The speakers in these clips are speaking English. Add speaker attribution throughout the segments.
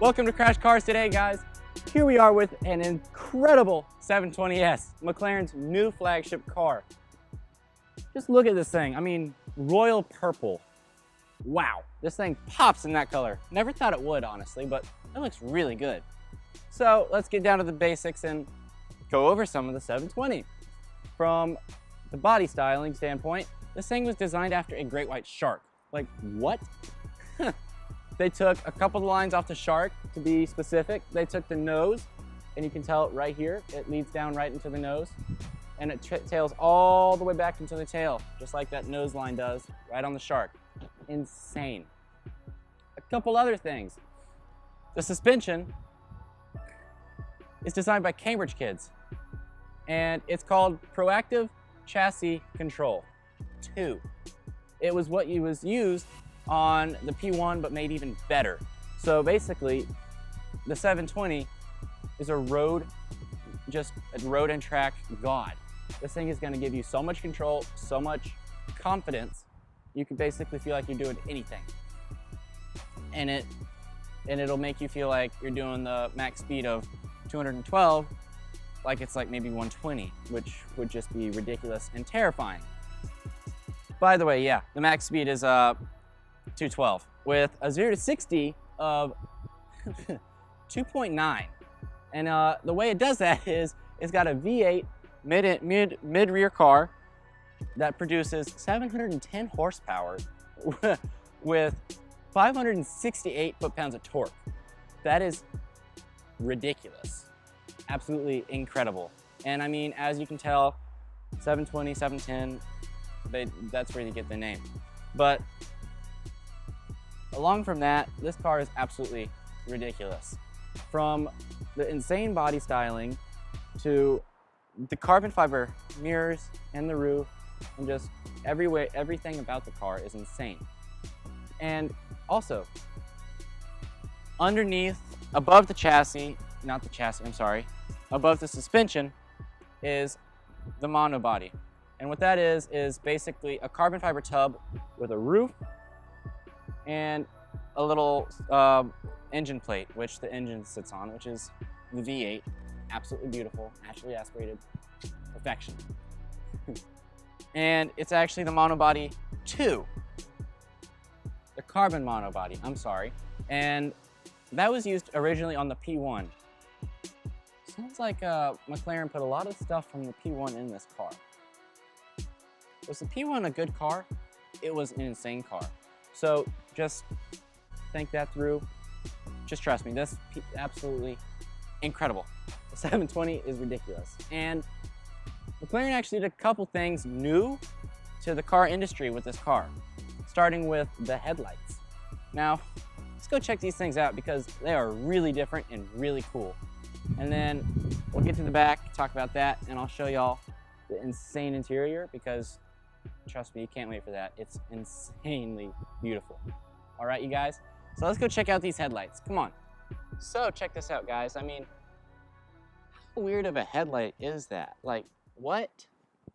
Speaker 1: Welcome to Crash Cars today, guys. Here we are with an incredible 720S, McLaren's new flagship car. Just look at this thing. I mean, royal purple. Wow, this thing pops in that color. Never thought it would, honestly, but it looks really good. So let's get down to the basics and go over some of the 720. From the body styling standpoint, this thing was designed after a great white shark. Like, what? They took a couple of lines off the shark, to be specific. They took the nose, and you can tell it right here. It leads down right into the nose, and it tails all the way back into the tail, just like that nose line does, right on the shark. Insane. A couple other things. The suspension is designed by Cambridge kids, and it's called Proactive Chassis Control 2. It was what was used on the P1, but made even better. So basically, the 720 is a road and track god. This thing is gonna give you so much control, so much confidence, you can basically feel like you're doing anything. And it'll make you feel like you're doing the max speed of 212, like it's like maybe 120, which would just be ridiculous and terrifying. By the way, yeah, the max speed is 212 with a 0 to 60 of 2.9. And the way it does that is it's got a V8 mid rear car that produces 710 horsepower with 568 foot-pounds of torque. That is ridiculous. Absolutely incredible. And I mean, as you can tell, 720, 710, that's where you get the name. But along from that, this car is absolutely ridiculous. From the insane body styling to the carbon fiber mirrors and the roof, and just everything about the car is insane. And also, underneath, above the chassis, above the suspension is the monobody. And what that is basically a carbon fiber tub with a roof and a little engine plate, which the engine sits on, which is the V8. Absolutely beautiful, naturally aspirated, perfection. And it's actually the monobody 2, the carbon monobody, I'm sorry. And that was used originally on the P1. Sounds like McLaren put a lot of stuff from the P1 in this car. Was the P1 a good car? It was an insane car. So just think that through. Just trust me, this is absolutely incredible. The 720 is ridiculous. And McLaren actually did a couple things new to the car industry with this car, starting with the headlights. Now, let's go check these things out because they are really different and really cool. And then we'll get to the back, talk about that, and I'll show y'all the insane interior because trust me, you can't wait for that. It's insanely beautiful. All right, you guys? So let's go check out these headlights. Come on. So check this out, guys. I mean, how weird of a headlight is that? Like, what?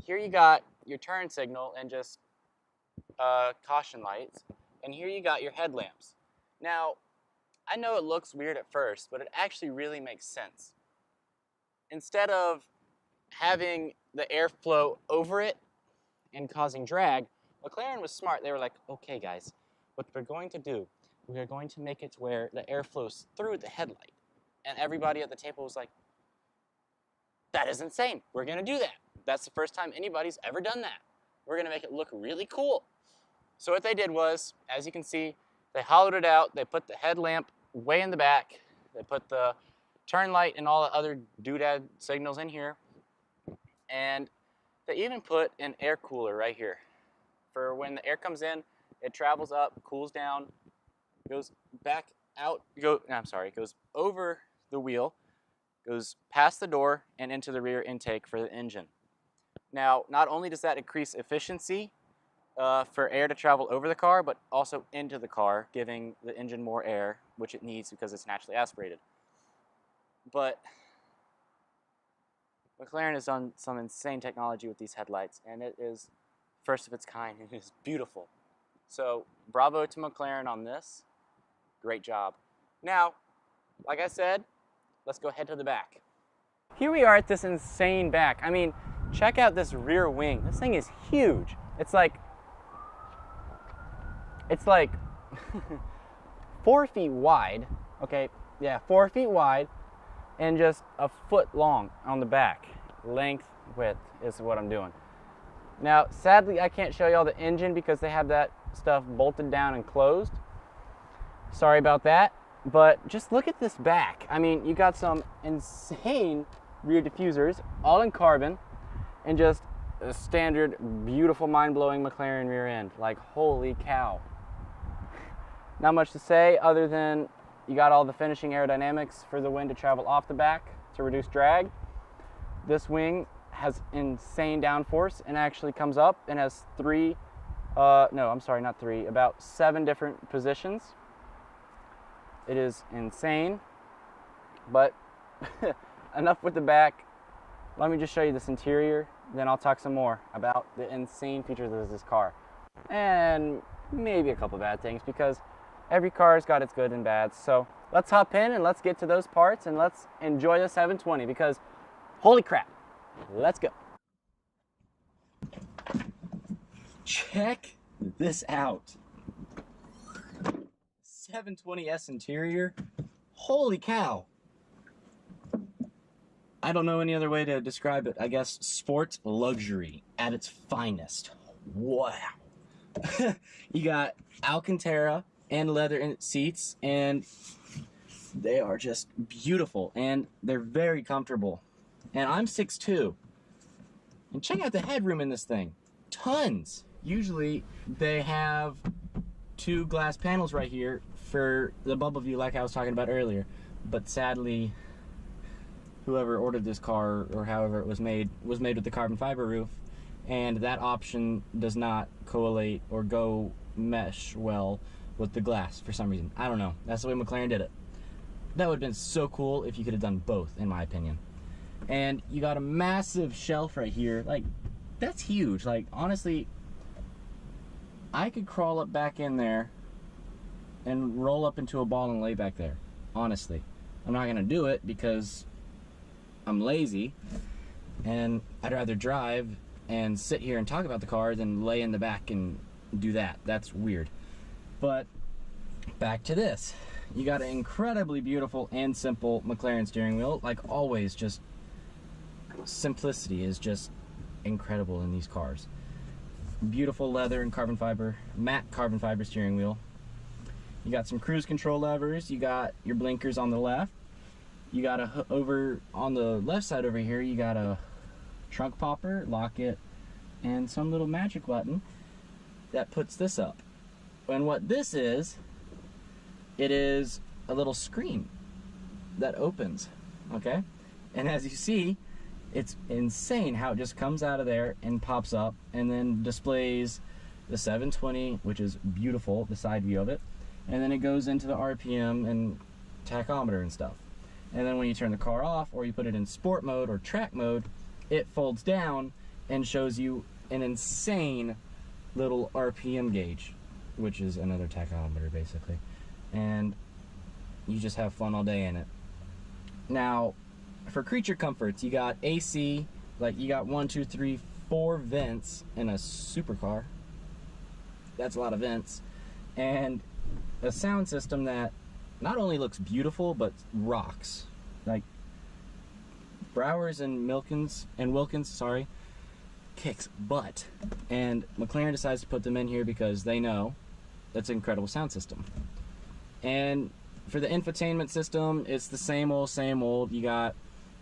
Speaker 1: Here you got your turn signal and just caution lights. And here you got your headlamps. Now, I know it looks weird at first, but it actually really makes sense. Instead of having the airflow over it and causing drag, McLaren was smart. They were like, okay guys, what we're going to do, we are going to make it to where the air flows through the headlight. And everybody at the table was like, that is insane. We're gonna do that. That's the first time anybody's ever done that. We're gonna make it look really cool. So what they did was, as you can see, they hollowed it out. They put the headlamp way in the back. They put the turn light and all the other doodad signals in here. And they even put an air cooler right here. For when the air comes in, it travels up, cools down, goes back out, goes over the wheel, goes past the door and into the rear intake for the engine. Now, not only does that increase efficiency for air to travel over the car, but also into the car, giving the engine more air, which it needs because it's naturally aspirated. But McLaren has done some insane technology with these headlights, and it is first of its kind. It is beautiful. So bravo to McLaren on this. Great job. Now, like I said, let's go head to the back. Here we are at this insane back. I mean, check out this rear wing. This thing is huge. It's like 4 feet wide. Okay, yeah, 4 feet wide and just a foot long on the back. Length, width is what I'm doing. Now, sadly, I can't show you all the engine because they have that stuff bolted down and closed. Sorry about that, but just look at this back. I mean, you got some insane rear diffusers, all in carbon, and just a standard, beautiful, mind-blowing McLaren rear end. Like, holy cow. Not much to say other than you got all the finishing aerodynamics for the wind to travel off the back to reduce drag. This wing has insane downforce and actually comes up and has about 7 different positions. It is insane, but enough with the back. Let me just show you this interior, then I'll talk some more about the insane features of this car. And maybe a couple bad things, because every car's got its good and bads. So let's hop in and let's get to those parts and let's enjoy the 720, because holy crap, let's go. Check this out. 720S interior. Holy cow. I don't know any other way to describe it. I guess sport luxury at its finest. Wow. You got Alcantara and leather seats, and they are just beautiful, and they're very comfortable. And I'm 6'2". And check out the headroom in this thing. Tons. Usually they have 2 glass panels right here for the bubble view like I was talking about earlier. But sadly, whoever ordered this car, or however it was made with the carbon fiber roof, and that option does not correlate or go mesh well with the glass for some reason. I don't know. That's the way McLaren did it. That would have been so cool if you could have done both, in my opinion. And you got a massive shelf right here. Like, that's huge. Like, honestly, I could crawl up back in there and roll up into a ball and lay back there. Honestly, I'm not gonna do it because I'm lazy, and I'd rather drive and sit here and talk about the car than lay in the back and do that. That's weird. But back to this. You got an incredibly beautiful and simple McLaren steering wheel. Like always, just simplicity is just incredible in these cars. Beautiful leather and carbon fiber, matte carbon fiber steering wheel. You got some cruise control levers. You got your blinkers on the left. You got over on the left side over here, you got a trunk popper, lock it, and some little magic button that puts this up. And what this is, it is a little screen that opens, okay? And as you see, it's insane how it just comes out of there and pops up and then displays the 720, which is beautiful, the side view of it. And then it goes into the RPM and tachometer and stuff. And then when you turn the car off, or you put it in sport mode or track mode, it folds down and shows you an insane little RPM gauge, which is another tachometer basically. And you just have fun all day in it. Now, for creature comforts, you got AC, like you got 1, 2, 3, 4 vents in a supercar. That's a lot of vents. And a sound system that not only looks beautiful, but rocks. Like Browers and Wilkins, sorry, kicks butt. And McLaren decides to put them in here because they know that's an incredible sound system. And for the infotainment system, it's the same old. You got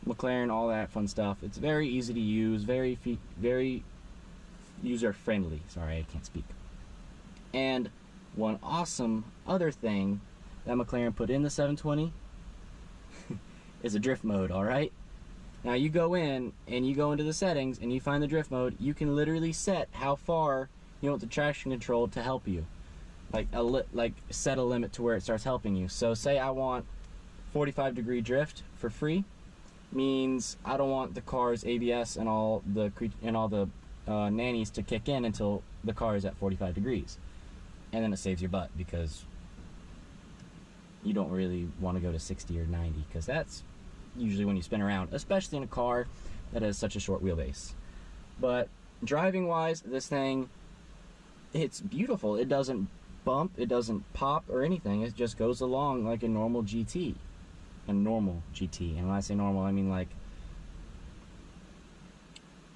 Speaker 1: McLaren, all that fun stuff. It's very easy to use, very user friendly. Sorry, I can't speak. And one awesome other thing that McLaren put in the 720 is a drift mode, alright? Now you go in and you go into the settings and you find the drift mode. You can literally set how far you want the traction control to help you. Like set a limit to where it starts helping you. So say I want 45-degree drift for free, means I don't want the car's ABS and all the nannies to kick in until the car is at 45 degrees. And then it saves your butt because
Speaker 2: you don't really want to go to 60 or 90, because that's usually when you spin around, especially in a car that has such a short wheelbase. But driving wise, this thing, it's beautiful. It doesn't bump, it doesn't pop or anything. It just goes along like a normal GT. A normal GT. And when I say normal, I mean like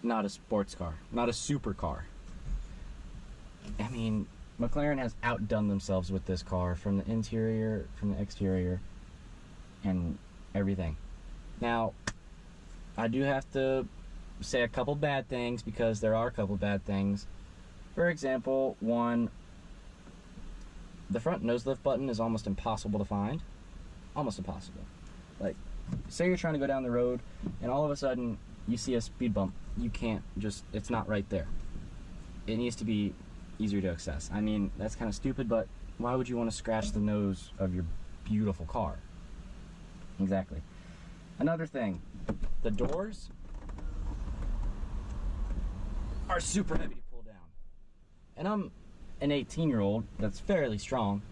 Speaker 2: not a sports car, not a supercar. I mean, McLaren has outdone themselves with this car, from the interior, from the exterior, and everything. Now, I do have to say a couple bad things, because there are a couple bad things. For example, one, the front nose lift button is almost impossible to find. Almost impossible. Like, say you're trying to go down the road, and all of a sudden you see a speed bump. You can't just, it's not right there. It needs to be easier to access. I mean, that's kind of stupid, but why would you want to scratch the nose of your beautiful car? Exactly. Another thing, the doors are super heavy to pull down. And I'm an 18-year-old that's fairly strong,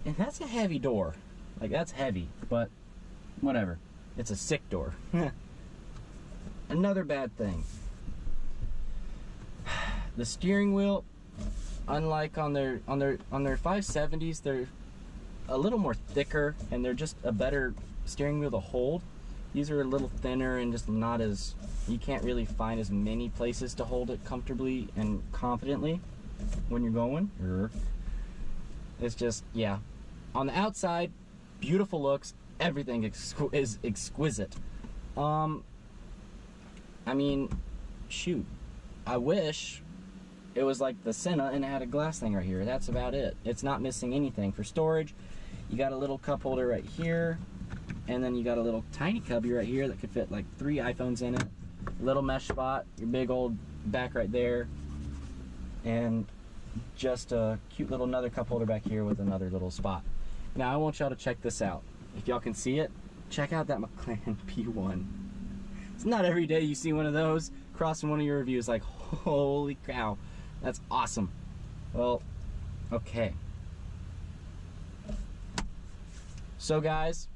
Speaker 2: and that's a heavy door. Like, that's heavy, but whatever. It's a sick door. Another bad thing, the steering wheel, unlike on their 570s, they're a little more thicker, and they're just a better steering wheel to hold. These are a little thinner and just not as, you can't really find as many places to hold it comfortably and confidently when you're going. It's just, yeah. On the outside, beautiful looks, everything is exquisite. I mean, shoot, I wish it was like the Senna and it had a glass thing right here. That's about it. It's not missing anything. For storage, you got a little cup holder right here, and then you got a little tiny cubby right here that could fit like 3 iPhones in it. Little mesh spot, your big old back right there, and just a cute little another cup holder back here with another little spot. Now I want y'all to check this out. If y'all can see it, check out that McLaren P1. It's not every day you see one of those crossing one of your reviews. Like, holy cow, that's awesome. Well, okay. So guys,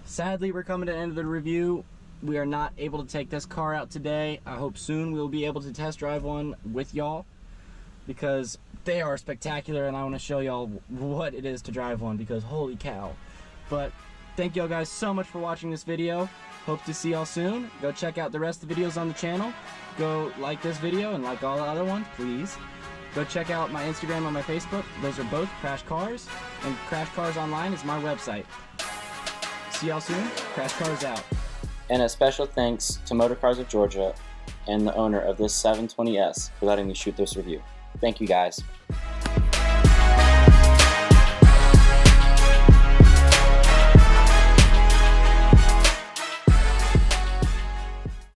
Speaker 2: sadly we're coming to the end of the review. We are not able to take this car out today. I hope soon we'll be able to test drive one with y'all, because they are spectacular, and I want to show y'all what it is to drive one, because holy cow. But thank y'all guys so much for watching this video. Hope to see y'all soon. Go check out the rest of the videos on the channel. Go like this video and like all the other ones, please. Go check out my Instagram and my Facebook. Those are both Crash Cars, and Crash Cars Online is my website. See y'all soon. Crash Cars out. And a special thanks to Motor Cars of Georgia and the owner of this 720S for letting me shoot this review. Thank you guys.